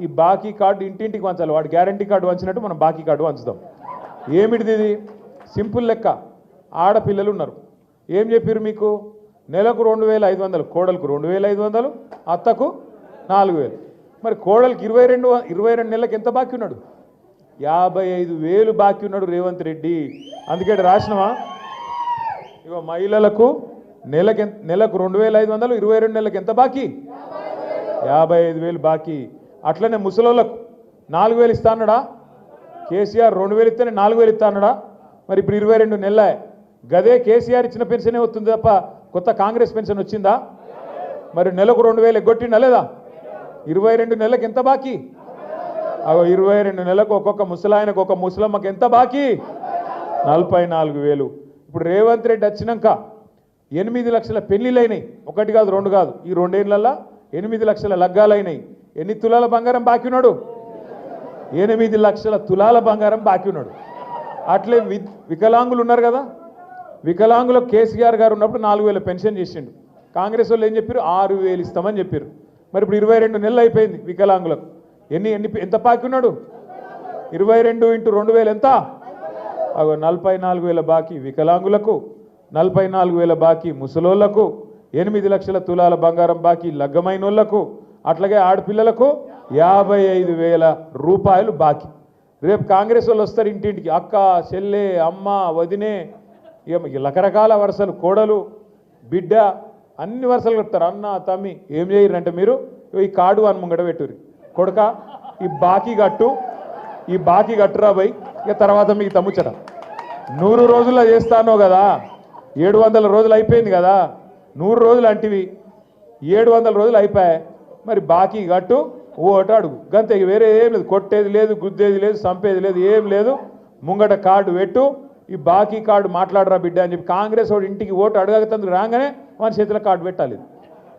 ఈ బాకీ కార్డు ఇంటింటికి పంచాలి. వాడు గ్యారంటీ కార్డు వంచినట్టు మనం బాకీ కార్డు వంచుదాం. ఏమిటిది ఇది? సింపుల్ లెక్క. ఆడపిల్లలు ఉన్నారు. ఏం చెప్పారు మీకు? నెలకు 2500, కోడలకు 2500, అత్తకు 4000. మరి కోడలికి 22 నెలలకు ఎంత బాకీ ఉన్నాడు? 55,000 బాకీ ఉన్నాడు రేవంత్ రెడ్డి. అందుకే రాసినవా? ఇగో మహిళలకు నెలకు 2500, 22 నెలలకు ఎంత బాకీ? 55,000 బాకీ. అట్లనే ముసలోళ్ళకు 4,000 ఇస్తా అన్నాడా? కేసీఆర్ 2,000 ఇస్తేనే 4,000 ఇస్తా అన్నాడా? మరి ఇప్పుడు 22 నెలలే. గదే కేసీఆర్ ఇచ్చిన పెన్షనే వస్తుంది తప్ప కొత్త కాంగ్రెస్ పెన్షన్ వచ్చిందా? మరి నెలకు 2,000 ఎగ్గొట్టిండా లేదా? 22 నెలలకు ఎంత బాకీ? 22 నెలలకు ఒక్కొక్క ముసలాయనకు ఒక ముసలమ్మకి ఎంత బాకీ? 44,000. ఇప్పుడు రేవంత్ రెడ్డి వచ్చినాక 8 లక్షల పెళ్లిళ్ళైనాయి. 1 కాదు 2 కాదు. ఈ 2 ఏళ్లలో 8 లక్షల లగ్గాలైనాయి. ఎన్ని తులాల బంగారం బాకీ ఉన్నాడు? 8 లక్షల తులాల బంగారం బాకీ ఉన్నాడు. అట్లే వికలాంగులు ఉన్నారు కదా, వికలాంగులకు కేసీఆర్ గారు ఉన్నప్పుడు 4,000 పెన్షన్ చేసిండు. కాంగ్రెస్ వాళ్ళు ఏం చెప్పారు? 6,000 ఇస్తామని చెప్పారు. మరి ఇప్పుడు 22 నెలలు అయిపోయింది వికలాంగులకు. ఎంత బాకీ ఉన్నాడు? 22 × 2,000 ఎంత? 44,000 బాకీ వికలాంగులకు, 44,000 బాకీ ముసలోళ్లకు, 8 లక్షల తులాల బంగారం బాకీ లగ్గమైనోళ్లకు, అట్లాగే ఆడపిల్లలకు 55,000 రూపాయలు బాకీ. రేపు కాంగ్రెస్ వాళ్ళు వస్తారు ఇంటింటికి, అక్క, చెల్లె, అమ్మ, వదినే, రకరకాల వరుసలు, కోడలు, బిడ్డ, అన్ని వరుసలు చెప్తారు. అన్న, తమ్మి. ఏం చేయరంటే మీరు ఈ కార్డు అని ముంగట పెట్టుర్రి. కొడుక ఈ బాకీ కట్టురా పోయి, ఇక తర్వాత మీకు తమ్ముచ్చట. 100 రోజుల్లో చేస్తానో కదా, 700 రోజులు అయిపోయింది కదా, 100 రోజులు అంటివి, 700 రోజులు అయిపోయాయి. మరి బాకీ కట్టు, ఓటు అడుగు, గంతే. వేరే ఏం లేదు, కొట్టేది లేదు, గుద్దేది లేదు, చంపేది లేదు, ఏం లేదు. ముంగట కార్డు పెట్టు, ఈ బాకీ కార్డు మాట్లాడరా బిడ్డ అని చెప్పి కాంగ్రెస్ వాడు ఇంటికి ఓటు అడగతందుకు రాగానే మన చేతిలో కార్డు పెట్టాలి.